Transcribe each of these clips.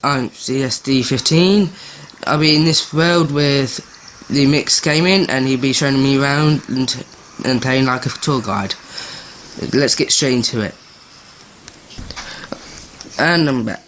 I'm CSD15. I'll be in this world with the Mixed Gaming, and he'll be showing me around and playing like a tour guide. Let's get straight into it. And I'm back.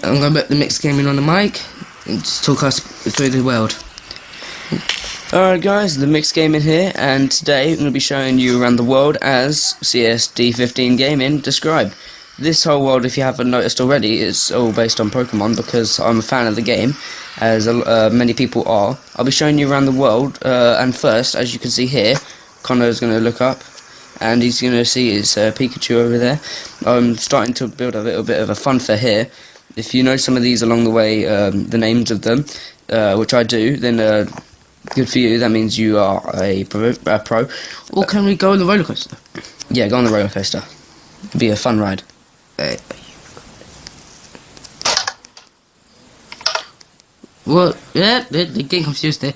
I'm going to put the Mixed Gaming on the mic and just talk us through the world. Alright guys, the Mixed Gaming here, and today I'm going to be showing you around the world as CSD15 Gaming described. This whole world, if you haven't noticed already, is all based on Pokemon because I'm a fan of the game, as many people are. I'll be showing you around the world, and first, as you can see here, Connor's going to look up, and he's going to see his Pikachu over there. I'm starting to build a little bit of a funfair here. If you know some of these along the way, the names of them, which I do, then good for you. That means you are a pro. Or can we go on the roller coaster? Yeah, go on the roller coaster. It'd be a fun ride. Well, yeah, they're getting confused there.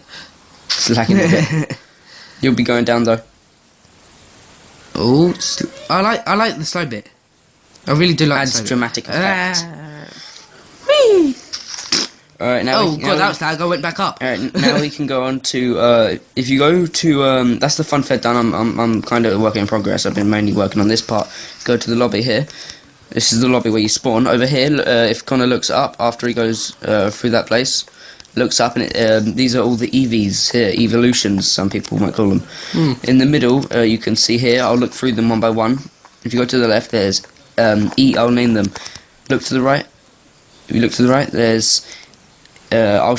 It's lagging a bit. You'll be going down though. Oh, I like the slow bit. I really do like Adds the slow dramatic bit. effect. Whee! Alright, now Oh god, that was lag. I went back up. Alright, now we can go on to, if you go to, that's the funfair done. I'm kind of a work in progress. I've been mainly working on this part. Go to the lobby here. This is the lobby where you spawn. Over here, if Connor looks up after he goes through that place, looks up, and these are all the EVs here, evolutions, some people might call them. In the middle, you can see here, I'll look through them one by one. If you go to the left, there's I'll name them. Look to the right. If you look to the right, there's I'll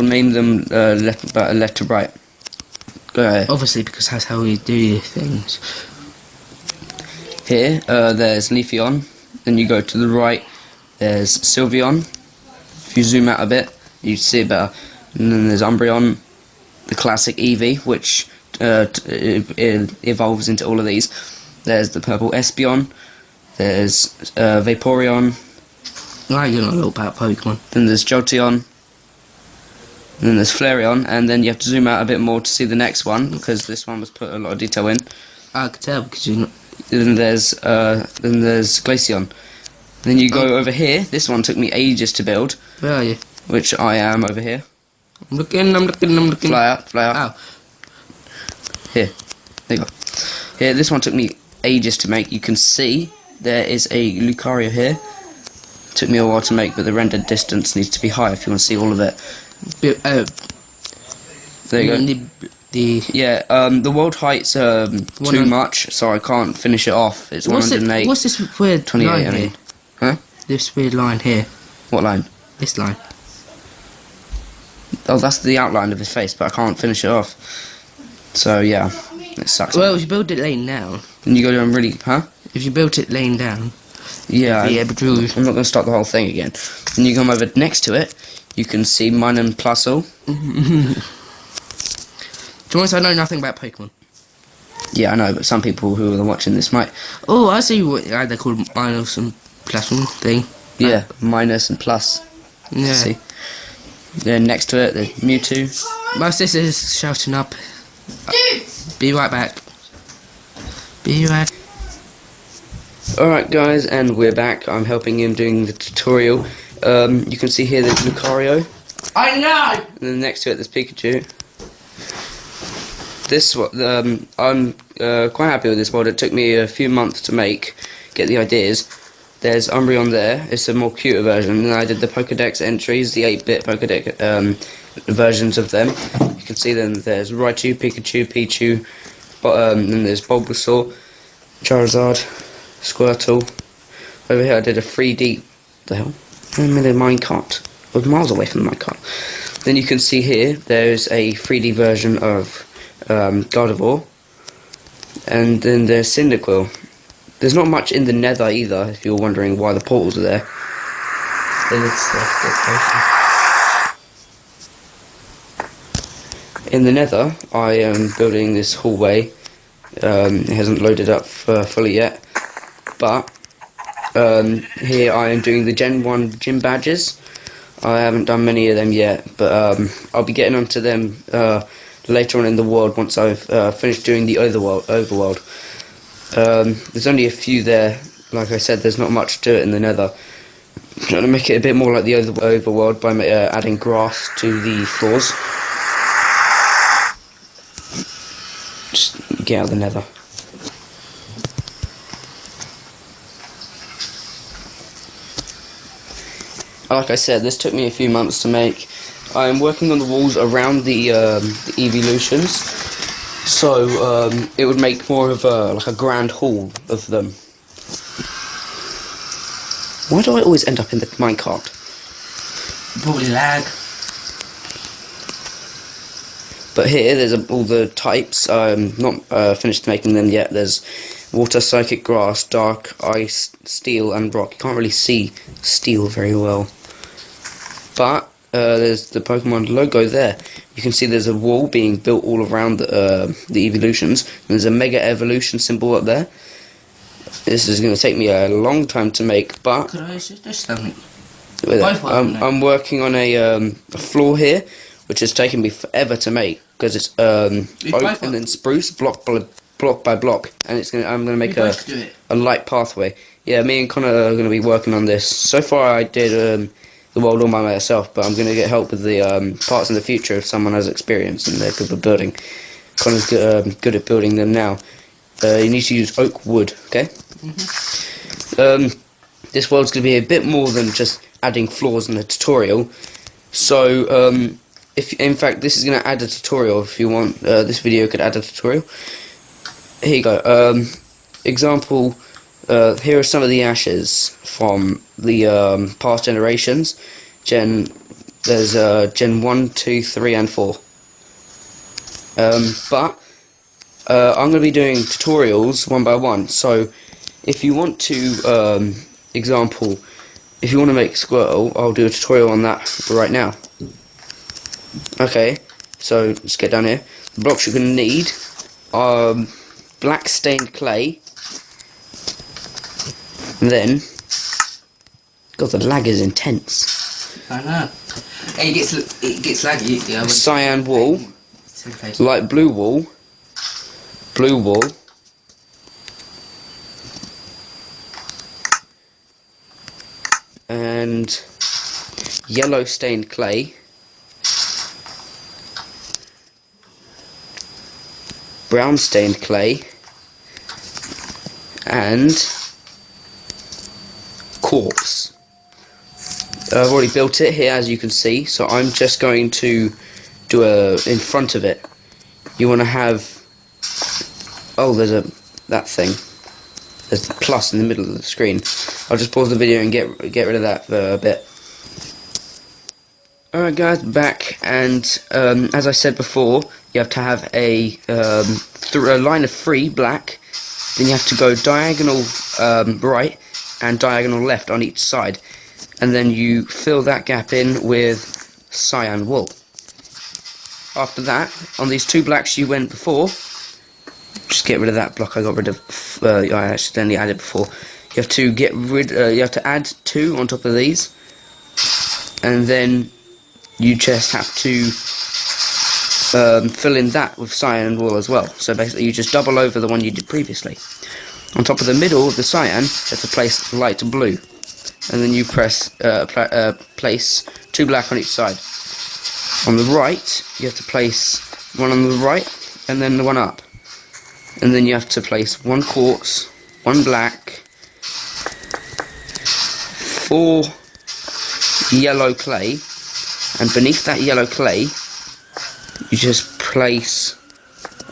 name them left to right. Go ahead. Obviously, because that's how we do things. Here, there's Leafeon. Then you go to the right, there's Sylveon. If you zoom out a bit, you see it better. And then there's Umbreon, the classic Eevee, which evolves into all of these. There's the purple Espeon. There's Vaporeon. I don't know about Pokemon. Then there's Jolteon. Then there's Flareon, and then you have to zoom out a bit more to see the next one because this one was put a lot of detail in. I could tell because you're not. Then there's Glaceon. Then you go over here. This one took me ages to build. Where are you? Which I am over here. I'm looking. Fly out. Ow. Here. There you go. Here, this one took me ages to make. You can see there is a Lucario here. Took me a while to make, but the rendered distance needs to be high if you want to see all of it. There you go. Yeah, the world height's too much, so I can't finish it off. It's 108. What's this weird 28, line I mean. here? Huh? This weird line here. What line? This line. Oh, that's the outline of his face, but I can't finish it off. So, yeah, it sucks. Well, if you build it laying down. And you go down really, huh? If you built it laying down. Yeah, I'm not going to start the whole thing again. When you come over next to it, you can see mine and Plusle. To be honest, I know nothing about Pokemon. Yeah, I know, but some people who are watching this might. Oh, I see what they're called minus and plus one thing. Yeah, minus and plus. Yeah. See? Then next to it, there's Mewtwo. My sister's shouting up. Be right back. Be right. Alright guys, and we're back. I'm helping him doing the tutorial. You can see here there's Lucario. I know! And then next to it there's Pikachu. This one, I'm quite happy with this mod. It took me a few months to get the ideas. There's Umbreon there. It's a more cuter version. And I did the Pokedex entries, the 8-bit Pokedex versions of them. You can see them. There's Raichu, Pikachu, Pichu, then there's Bulbasaur, Charizard, Squirtle. Over here I did a 3D. The hell? I'm in a minecart. I was miles away from the minecart. Then you can see here there's a 3D version of Gardevoir, and then there's Cyndaquil. There's not much in the Nether either, if you're wondering why the portals are there. In the Nether, I am building this hallway. It hasn't loaded up fully yet, but here I am doing the Gen 1 gym badges. I haven't done many of them yet, but I'll be getting onto them later on in the world once I've finished doing the overworld. There's only a few there. Like I said, there's not much to it in the Nether. trying to make it a bit more like the overworld by adding grass to the floors. Just get out of the nether. Like I said, this took me a few months to make. I'm working on the walls around the evolutions, so it would make more of like a grand hall of them. Why do I always end up in the minecart? Probably lag. But here, there's all the types. I'm not finished making them yet. There's water, psychic, grass, dark, ice, steel, and rock. You can't really see steel very well. But there's the Pokemon logo there. You can see there's a wall being built all around the evolutions. And there's a Mega Evolution symbol up there. This is going to take me a long time to make, but Could I suggest something? I'm working on a floor here, which has taken me forever to make because it's oak and then spruce block by block, and I'm going to make a light pathway. Yeah, me and Connor are going to be working on this. So far, I did the world all by myself, but I'm going to get help with the parts in the future if someone has experience and they're good at building. Connor's good at building them now. You need to use oak wood, okay? This world's going to be a bit more than just adding floors in a tutorial. So, if in fact this is going to add a tutorial. If you want, this video could add a tutorial. Here you go. Example. Here are some of the ashes from the past generations. There's Gen 1, 2, 3, and 4. But I'm going to be doing tutorials one by one. So if you want to, example, if you want to make Squirtle, I'll do a tutorial on that right now. Okay, so let's get down here. The blocks you're going to need are black stained clay. And then, God, the lag is intense. I know. It gets laggy. Yeah, cyan wool, light blue wool, and yellow stained clay, brown stained clay, and quartz. I've already built it here, as you can see, so I'm just going to do in front of it. You want to have, there's that thing. There's the plus in the middle of the screen. I'll just pause the video and get rid of that for a bit. Alright guys, back, and as I said before, you have to have a line of 3 black, then you have to go diagonal right and diagonal left on each side, and then you fill that gap in with cyan wool. After that, on these 2 blacks you went before, just get rid of that block I got rid of. I accidentally added before. You have to you have to add 2 on top of these, and then you just have to fill in that with cyan wool as well. So basically, you just double over the one you did previously. On top of the middle of the cyan, you have to place light blue, and then you press place 2 black on each side. On the right, you have to place one on the right, and then the one up. And then you have to place 1 quartz, 1 black, 4 yellow clay, and beneath that yellow clay, you just place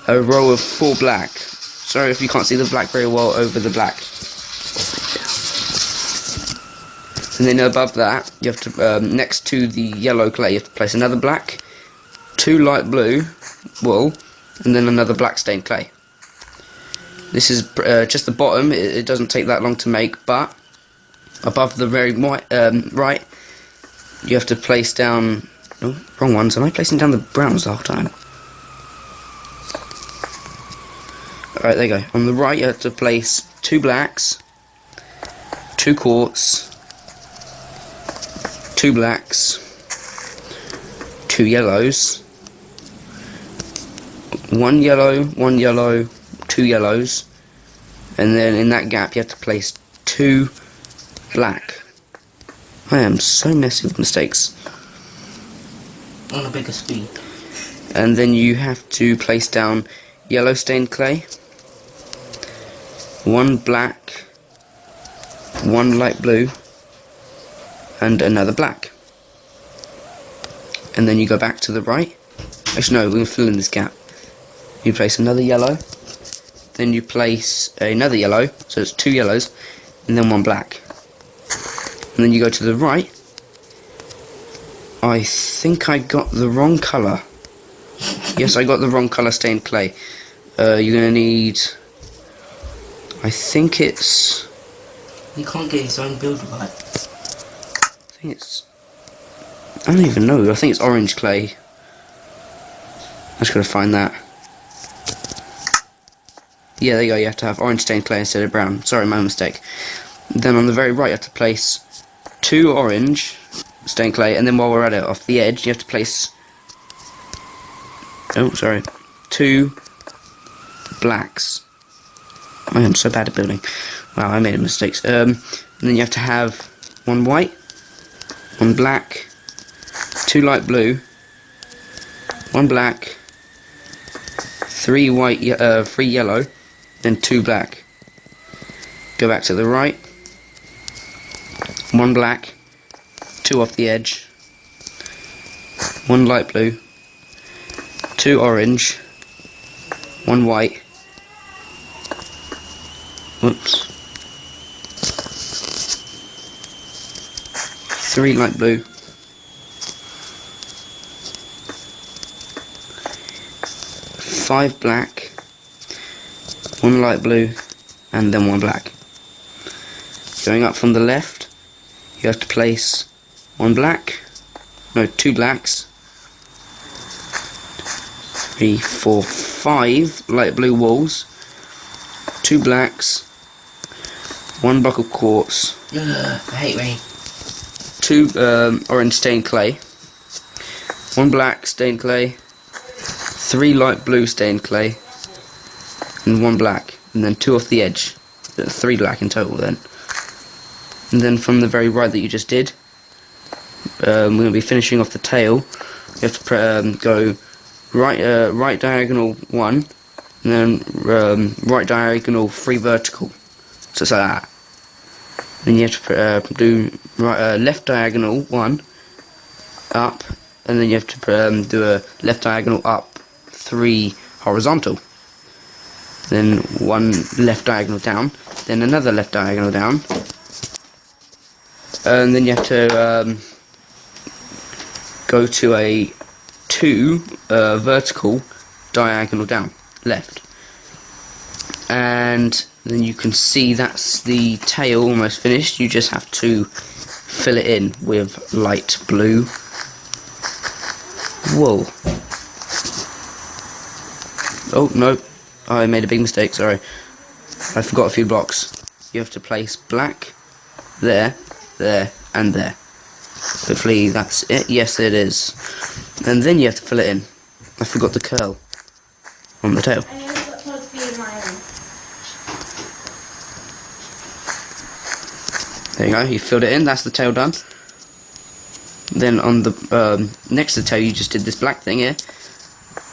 a row of 4 black. Sorry if you can't see the black very well over the black. And then above that, you have to, next to the yellow clay, you have to place another black, 2 light blue wool, and then another black stained clay. This is just the bottom. It doesn't take that long to make, but above the very right, you have to place down. Oh, wrong ones. Am I placing down the browns the whole time? Alright, there you go. On the right, you have to place 2 blacks, 2 quartz, 2 blacks, 2 yellows, 1 yellow, 1 yellow, 2 yellows, and then in that gap you have to place 2 black. I am so messy with mistakes. On a bigger screen. And then you have to place down yellow stained clay, one black, one light blue, and another black. And then you go back to the right. Actually no, we're going to fill in this gap. You place another yellow, then you place another yellow, so it's 2 yellows, and then 1 black. And then you go to the right. I think I got the wrong colour. Yes, I got the wrong colour stained clay. You're going to need... I think it's... You can't get his own build right. I think it's... I don't even know. I think it's orange clay. I just gotta find that. Yeah, there you go. You have to have orange stained clay instead of brown. Sorry, my mistake. Then on the very right, you have to place 2 orange stained clay, and then while we're at it, off the edge, you have to place... Oh, sorry. 2 blacks. I am so bad at building. Wow, I made mistakes. And then you have to have 1 white, 1 black, 2 light blue, 1 black, 3 white, 3 yellow, then 2 black. Go back to the right. 1 black, 2 off the edge, 1 light blue, 2 orange, 1 white. Whoops. 3 light blue. 5 black, 1 light blue, and then 1 black. Going up from the left, you have to place 1 black, no, 2 blacks, 3, 4, 5 light blue walls, 2 blacks, 1 block of quartz, I hate rain. 2 orange stained clay, 1 black stained clay, 3 light blue stained clay, and 1 black, and then 2 off the edge. 3 black in total then. And then from the very right that you just did, we're going to be finishing off the tail. You have to go right diagonal 1, and then right diagonal 3 vertical. So it's like that. Then you have to do left diagonal 1 up, and then you have to do a left diagonal up 3 horizontal. Then 1 left diagonal down, then another left diagonal down, and then you have to go to a 2 vertical diagonal down, left. And then you can see that's the tail almost finished. You just have to fill it in with light blue wool. Oh no, I made a big mistake, sorry. I forgot a few blocks. You have to place black there, there, and there. Hopefully that's it. Yes, it is. And then you have to fill it in. I forgot the curl on the tail. There you go, you filled it in, that's the tail done. Then on the next to the tail you just did this black thing here.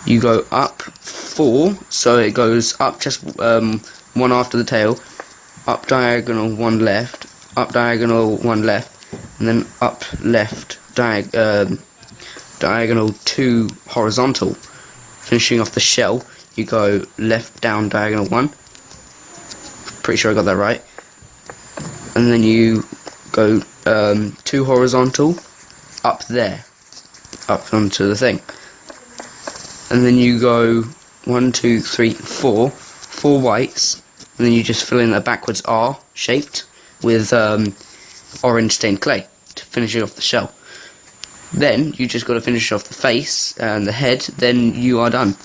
You go up 4, so it goes up just 1 after the tail, up diagonal 1 left, up diagonal 1 left, and then up left diagonal 2 horizontal. Finishing off the shell, you go left down diagonal 1. Pretty sure I got that right. And then you go 2 horizontal up there, up onto the thing. And then you go 1, 2, 3, 4 whites, and then you just fill in a backwards R shaped with orange stained clay to finish it off the shell. Then you just got to finish off the face and the head, then you are done.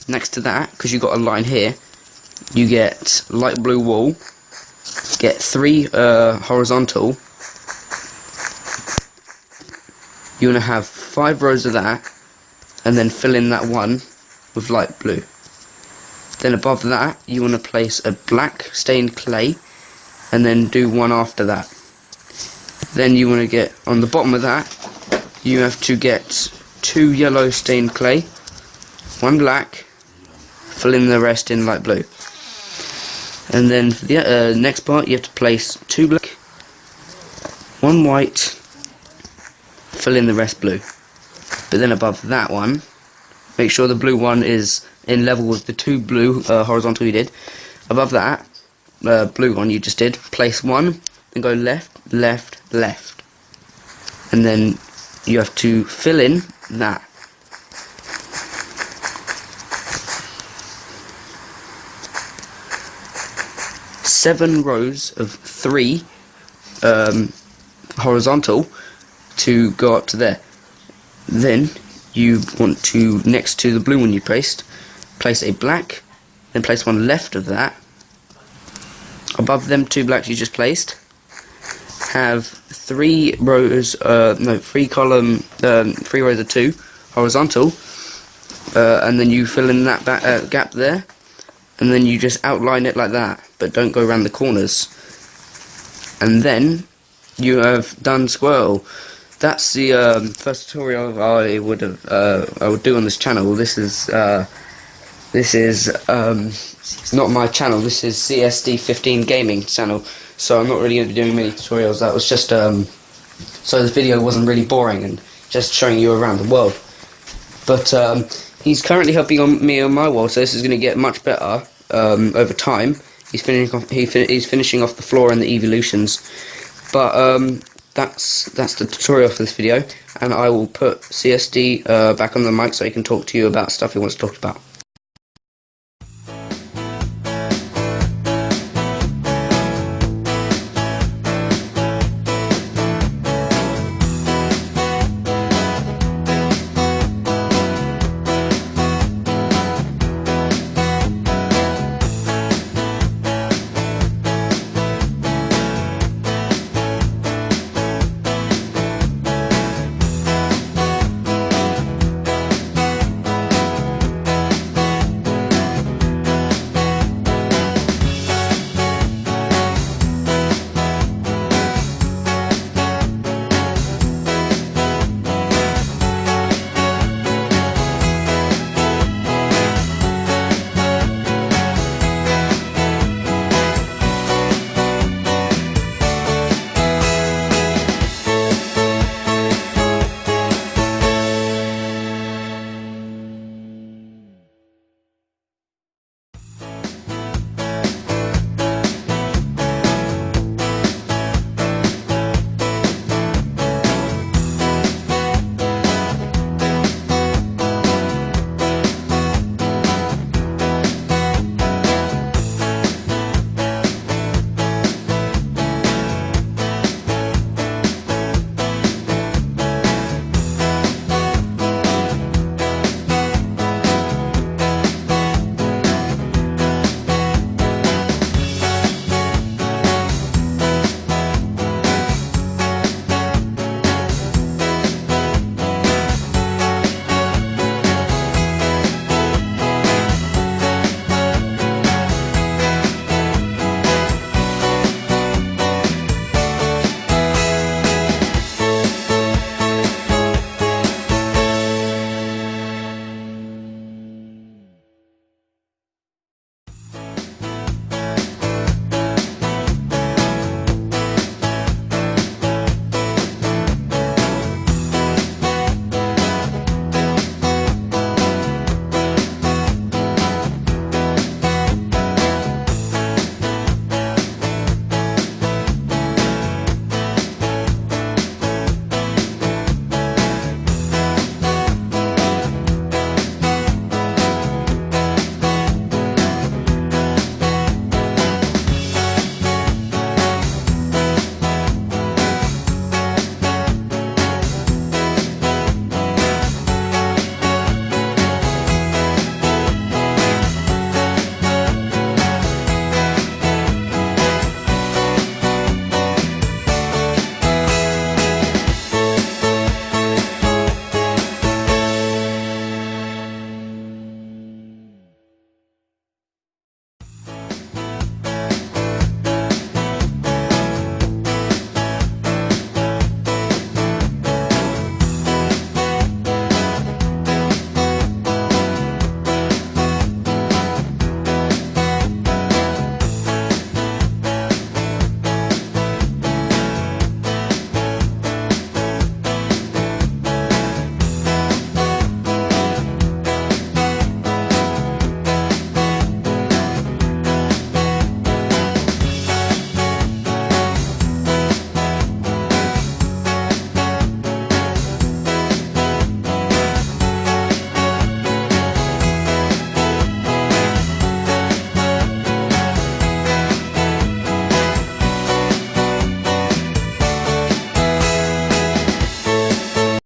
Next to that, because you've got a line here, you get light blue wool, get 3 horizontal. You want to have 5 rows of that, and then fill in that 1 with light blue. Then above that, you want to place a black stained clay, and then do 1 after that. Then you want to get, on the bottom of that, you have to get 2 yellow stained clay, 1 black, fill in the rest in light blue. And then for the next part, you have to place 2 black, 1 white, fill in the rest blue. But then above that one, make sure the blue one is in level with the 2 blue horizontal you did. Above that, blue one you just did, place 1 and go left, left, left. And then you have to fill in that. Seven rows of 3 horizontal to go up to there. Then you want to, next to the blue one you placed, place a black, then place 1 left of that. Above them 2 blacks you just placed, have 3 rows, 3 column, 3 rows of 2 horizontal, and then you fill in that gap there, and then you just outline it like that, but don't go around the corners. And then you have done Squirtle. That's the first tutorial I would do on this channel. This is it's not my channel. This is CSD15 Gaming channel. So I'm not really going to be doing many tutorials. That was just so this video wasn't really boring and just showing you around the world. But he's currently helping me on my world, so this is going to get much better over time. He's finishing off the floor and the evolutions. But that's the tutorial for this video, and I will put CSD back on the mic so he can talk to you about stuff he wants to talk about.